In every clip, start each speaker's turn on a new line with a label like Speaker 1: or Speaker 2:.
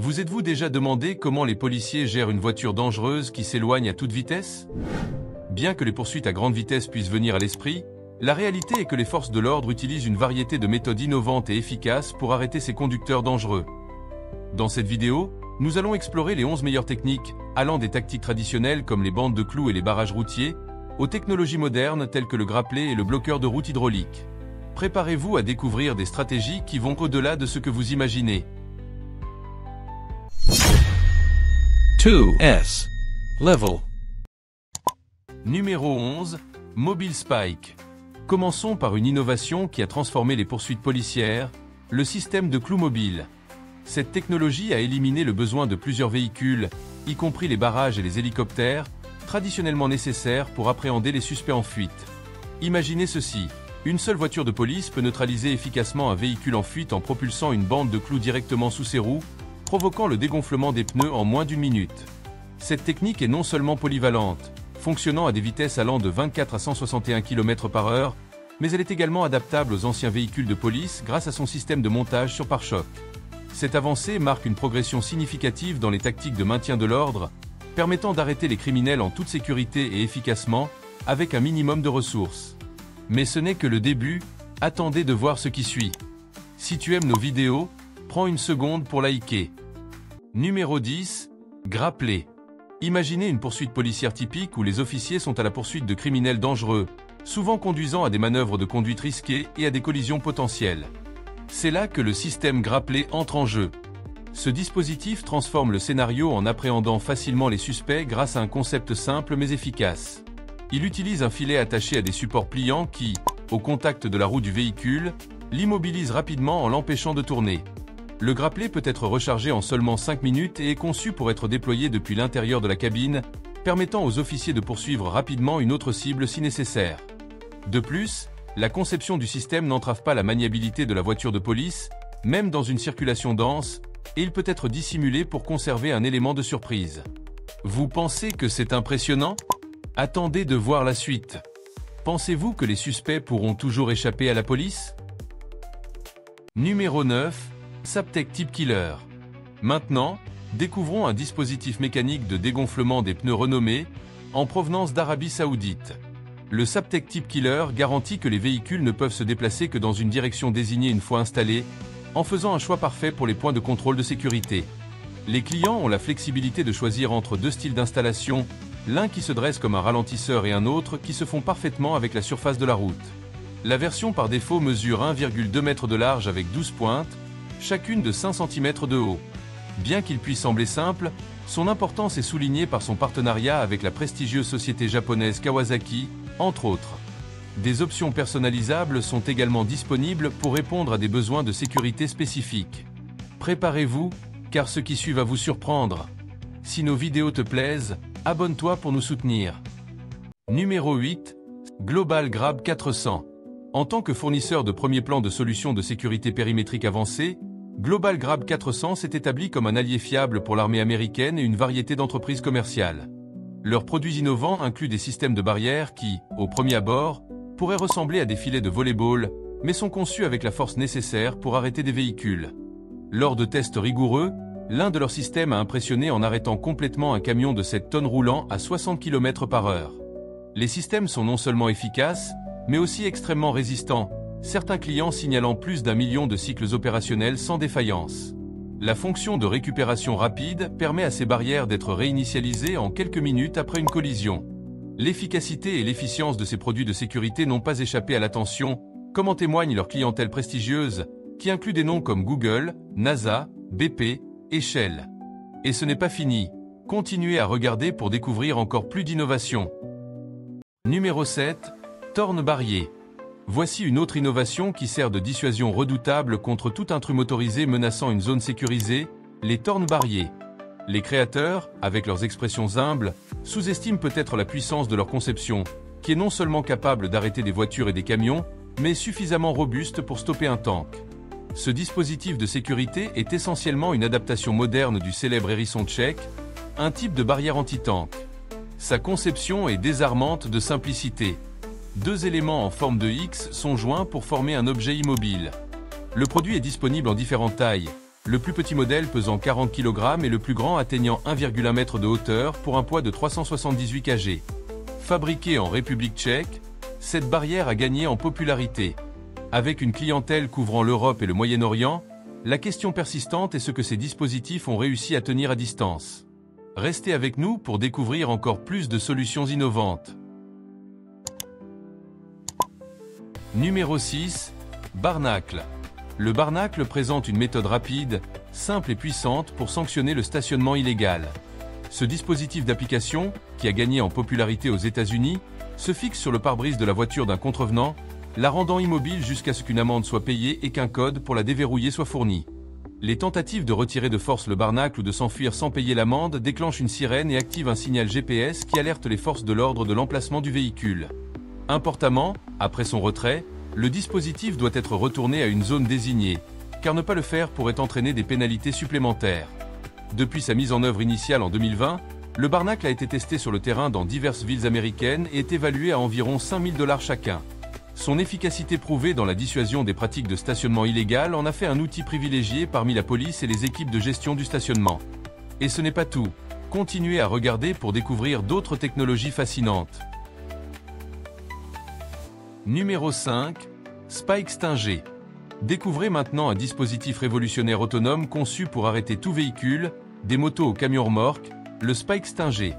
Speaker 1: Vous êtes-vous déjà demandé comment les policiers gèrent une voiture dangereuse qui s'éloigne à toute vitesse? Bien que les poursuites à grande vitesse puissent venir à l'esprit, la réalité est que les forces de l'ordre utilisent une variété de méthodes innovantes et efficaces pour arrêter ces conducteurs dangereux. Dans cette vidéo, nous allons explorer les 11 meilleures techniques, allant des tactiques traditionnelles comme les bandes de clous et les barrages routiers, aux technologies modernes telles que le grapplet et le bloqueur de route hydraulique. Préparez-vous à découvrir des stratégies qui vont au-delà de ce que vous imaginez.
Speaker 2: 2S Level.
Speaker 1: Numéro 11. Mobile Spike. Commençons par une innovation qui a transformé les poursuites policières, le système de clous mobile. Cette technologie a éliminé le besoin de plusieurs véhicules, y compris les barrages et les hélicoptères, traditionnellement nécessaires pour appréhender les suspects en fuite. Imaginez ceci. Une seule voiture de police peut neutraliser efficacement un véhicule en fuite en propulsant une bande de clous directement sous ses roues, provoquant le dégonflement des pneus en moins d'une minute. Cette technique est non seulement polyvalente, fonctionnant à des vitesses allant de 24 à 161 km/h, mais elle est également adaptable aux anciens véhicules de police grâce à son système de montage sur pare-choc. Cette avancée marque une progression significative dans les tactiques de maintien de l'ordre, permettant d'arrêter les criminels en toute sécurité et efficacement, avec un minimum de ressources. Mais ce n'est que le début, attendez de voir ce qui suit. Si tu aimes nos vidéos, prends une seconde pour liker. Numéro 10. Grappler. Imaginez une poursuite policière typique où les officiers sont à la poursuite de criminels dangereux, souvent conduisant à des manœuvres de conduite risquées et à des collisions potentielles. C'est là que le système grappler entre en jeu. Ce dispositif transforme le scénario en appréhendant facilement les suspects grâce à un concept simple mais efficace. Il utilise un filet attaché à des supports pliants qui, au contact de la roue du véhicule, l'immobilise rapidement en l'empêchant de tourner. Le grapplet peut être rechargé en seulement 5 minutes et est conçu pour être déployé depuis l'intérieur de la cabine, permettant aux officiers de poursuivre rapidement une autre cible si nécessaire. De plus, la conception du système n'entrave pas la maniabilité de la voiture de police, même dans une circulation dense, et il peut être dissimulé pour conserver un élément de surprise. Vous pensez que c'est impressionnant? Attendez de voir la suite. Pensez-vous que les suspects pourront toujours échapper à la police? Numéro 9. Saptec Tip Killer. Maintenant, découvrons un dispositif mécanique de dégonflement des pneus renommé, en provenance d'Arabie Saoudite. Le Saptec Tip Killer garantit que les véhicules ne peuvent se déplacer que dans une direction désignée une fois installés, en faisant un choix parfait pour les points de contrôle de sécurité. Les clients ont la flexibilité de choisir entre deux styles d'installation, l'un qui se dresse comme un ralentisseur et un autre qui se fond parfaitement avec la surface de la route. La version par défaut mesure 1,2 m de large avec 12 pointes, chacune de 5 cm de haut. Bien qu'il puisse sembler simple, son importance est soulignée par son partenariat avec la prestigieuse société japonaise Kawasaki, entre autres. Des options personnalisables sont également disponibles pour répondre à des besoins de sécurité spécifiques. Préparez-vous, car ce qui suit va vous surprendre. Si nos vidéos te plaisent, abonne-toi pour nous soutenir. Numéro 8. Global Grab 400. En tant que fournisseur de premier plan de solutions de sécurité périmétrique avancées, Global Grab 400 s'est établi comme un allié fiable pour l'armée américaine et une variété d'entreprises commerciales. Leurs produits innovants incluent des systèmes de barrières qui, au premier abord, pourraient ressembler à des filets de volley-ball, mais sont conçus avec la force nécessaire pour arrêter des véhicules. Lors de tests rigoureux, l'un de leurs systèmes a impressionné en arrêtant complètement un camion de 7 tonnes roulant à 60 km/h. Les systèmes sont non seulement efficaces, mais aussi extrêmement résistants, certains clients signalant plus d'1 million de cycles opérationnels sans défaillance. La fonction de récupération rapide permet à ces barrières d'être réinitialisées en quelques minutes après une collision. L'efficacité et l'efficience de ces produits de sécurité n'ont pas échappé à l'attention, comme en témoigne leur clientèle prestigieuse, qui inclut des noms comme Google, NASA, BP et Shell. Et ce n'est pas fini. Continuez à regarder pour découvrir encore plus d'innovations. Numéro 7. Torne Barrier. Voici une autre innovation qui sert de dissuasion redoutable contre tout intrus motorisé menaçant une zone sécurisée, les tornes barriers. Les créateurs, avec leurs expressions humbles, sous-estiment peut-être la puissance de leur conception, qui est non seulement capable d'arrêter des voitures et des camions, mais suffisamment robuste pour stopper un tank. Ce dispositif de sécurité est essentiellement une adaptation moderne du célèbre hérisson tchèque, un type de barrière anti-tank. Sa conception est désarmante de simplicité. Deux éléments en forme de X sont joints pour former un objet immobile. Le produit est disponible en différentes tailles, le plus petit modèle pesant 40 kg et le plus grand atteignant 1,1 m de hauteur pour un poids de 378 kg. Fabriquée en République tchèque, cette barrière a gagné en popularité. Avec une clientèle couvrant l'Europe et le Moyen-Orient, la question persistante est ce que ces dispositifs ont réussi à tenir à distance. Restez avec nous pour découvrir encore plus de solutions innovantes. Numéro 6. Barnacle. Le barnacle présente une méthode rapide, simple et puissante pour sanctionner le stationnement illégal. Ce dispositif d'application, qui a gagné en popularité aux États-Unis, se fixe sur le pare-brise de la voiture d'un contrevenant, la rendant immobile jusqu'à ce qu'une amende soit payée et qu'un code pour la déverrouiller soit fourni. Les tentatives de retirer de force le barnacle ou de s'enfuir sans payer l'amende déclenchent une sirène et activent un signal GPS qui alerte les forces de l'ordre de l'emplacement du véhicule. Importantement, après son retrait, le dispositif doit être retourné à une zone désignée, car ne pas le faire pourrait entraîner des pénalités supplémentaires. Depuis sa mise en œuvre initiale en 2020, le barnacle a été testé sur le terrain dans diverses villes américaines et est évalué à environ 5 000 $ chacun. Son efficacité prouvée dans la dissuasion des pratiques de stationnement illégal en a fait un outil privilégié parmi la police et les équipes de gestion du stationnement. Et ce n'est pas tout. Continuez à regarder pour découvrir d'autres technologies fascinantes. Numéro 5. Spike Stinger. Découvrez maintenant un dispositif révolutionnaire autonome conçu pour arrêter tout véhicule, des motos aux camions remorques, le Spike Stinger.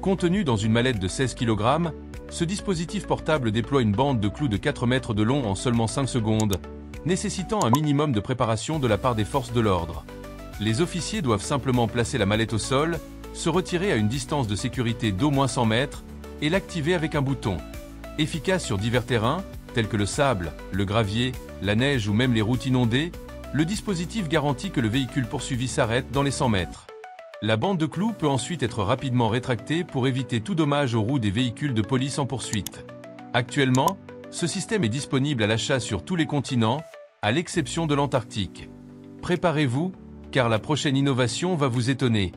Speaker 1: Contenu dans une mallette de 16 kg, ce dispositif portable déploie une bande de clous de 4 mètres de long en seulement 5 secondes, nécessitant un minimum de préparation de la part des forces de l'ordre. Les officiers doivent simplement placer la mallette au sol, se retirer à une distance de sécurité d'au moins 100 mètres et l'activer avec un bouton. Efficace sur divers terrains, tels que le sable, le gravier, la neige ou même les routes inondées, le dispositif garantit que le véhicule poursuivi s'arrête dans les 100 mètres. La bande de clous peut ensuite être rapidement rétractée pour éviter tout dommage aux roues des véhicules de police en poursuite. Actuellement, ce système est disponible à l'achat sur tous les continents, à l'exception de l'Antarctique. Préparez-vous, car la prochaine innovation va vous étonner.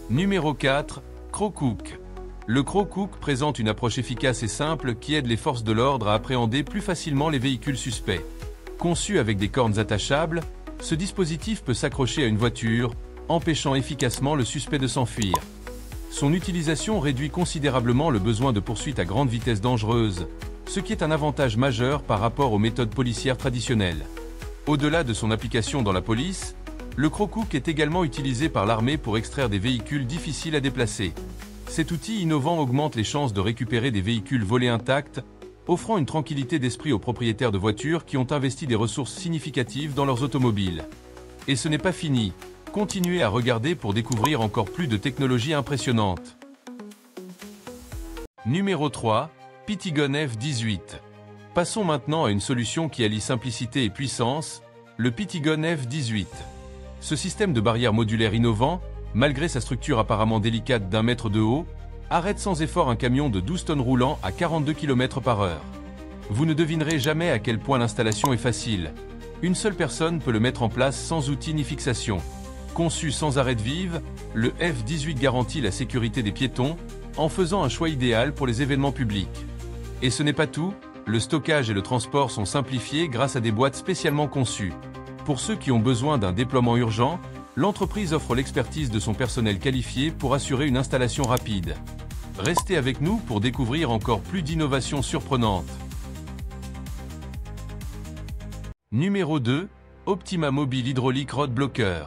Speaker 1: Numéro 4. Crowcook. Le Crowcook présente une approche efficace et simple qui aide les forces de l'ordre à appréhender plus facilement les véhicules suspects. Conçu avec des cornes attachables, ce dispositif peut s'accrocher à une voiture, empêchant efficacement le suspect de s'enfuir. Son utilisation réduit considérablement le besoin de poursuites à grande vitesse dangereuse, ce qui est un avantage majeur par rapport aux méthodes policières traditionnelles. Au-delà de son application dans la police, le Crowcook est également utilisé par l'armée pour extraire des véhicules difficiles à déplacer. Cet outil innovant augmente les chances de récupérer des véhicules volés intacts, offrant une tranquillité d'esprit aux propriétaires de voitures qui ont investi des ressources significatives dans leurs automobiles. Et ce n'est pas fini. Continuez à regarder pour découvrir encore plus de technologies impressionnantes. Numéro 3. Pittigun F18. Passons maintenant à une solution qui allie simplicité et puissance, le Pittigun F18. Ce système de barrière modulaire innovant, malgré sa structure apparemment délicate d'1 mètre de haut, arrête sans effort un camion de 12 tonnes roulant à 42 km/h. Vous ne devinerez jamais à quel point l'installation est facile. Une seule personne peut le mettre en place sans outil ni fixation. Conçu sans arrêt de vive, le F18 garantit la sécurité des piétons en faisant un choix idéal pour les événements publics. Et ce n'est pas tout, le stockage et le transport sont simplifiés grâce à des boîtes spécialement conçues. Pour ceux qui ont besoin d'un déploiement urgent, l'entreprise offre l'expertise de son personnel qualifié pour assurer une installation rapide. Restez avec nous pour découvrir encore plus d'innovations surprenantes. Numéro 2. Optima Mobile Hydraulic Road Blocker.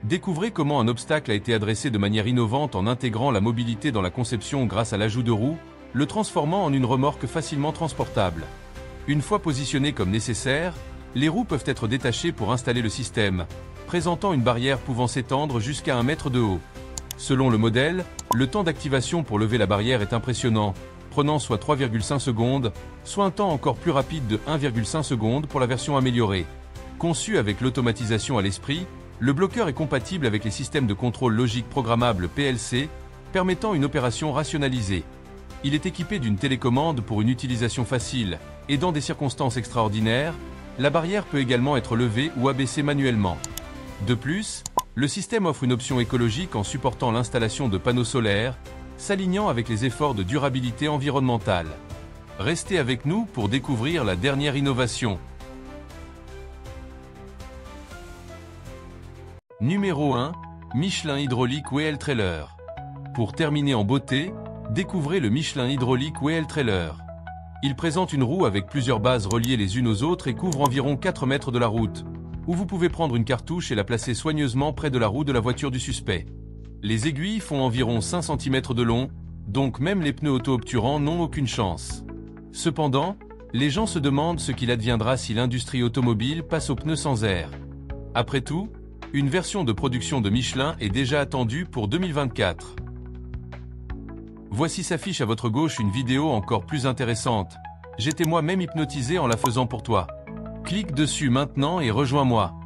Speaker 1: Découvrez comment un obstacle a été adressé de manière innovante en intégrant la mobilité dans la conception grâce à l'ajout de roues, le transformant en une remorque facilement transportable. Une fois positionnées comme nécessaire, les roues peuvent être détachées pour installer le système, présentant une barrière pouvant s'étendre jusqu'à 1 mètre de haut. Selon le modèle, le temps d'activation pour lever la barrière est impressionnant, prenant soit 3,5 secondes, soit un temps encore plus rapide de 1,5 secondes pour la version améliorée. Conçu avec l'automatisation à l'esprit, le bloqueur est compatible avec les systèmes de contrôle logique programmable PLC, permettant une opération rationalisée. Il est équipé d'une télécommande pour une utilisation facile, et dans des circonstances extraordinaires, la barrière peut également être levée ou abaissée manuellement. De plus, le système offre une option écologique en supportant l'installation de panneaux solaires, s'alignant avec les efforts de durabilité environnementale. Restez avec nous pour découvrir la dernière innovation. Numéro 1, Michelin hydraulique WL Trailer. Pour terminer en beauté, découvrez le Michelin hydraulique WL Trailer. Il présente une roue avec plusieurs bases reliées les unes aux autres et couvre environ 4 mètres de la route, où vous pouvez prendre une cartouche et la placer soigneusement près de la roue de la voiture du suspect. Les aiguilles font environ 5 cm de long, donc même les pneus auto-obturants n'ont aucune chance. Cependant, les gens se demandent ce qu'il adviendra si l'industrie automobile passe aux pneus sans air. Après tout, une version de production de Michelin est déjà attendue pour 2024. Voici s'affiche à votre gauche une vidéo encore plus intéressante. J'étais moi-même hypnotisé en la faisant pour toi. Clique dessus maintenant et rejoins-moi.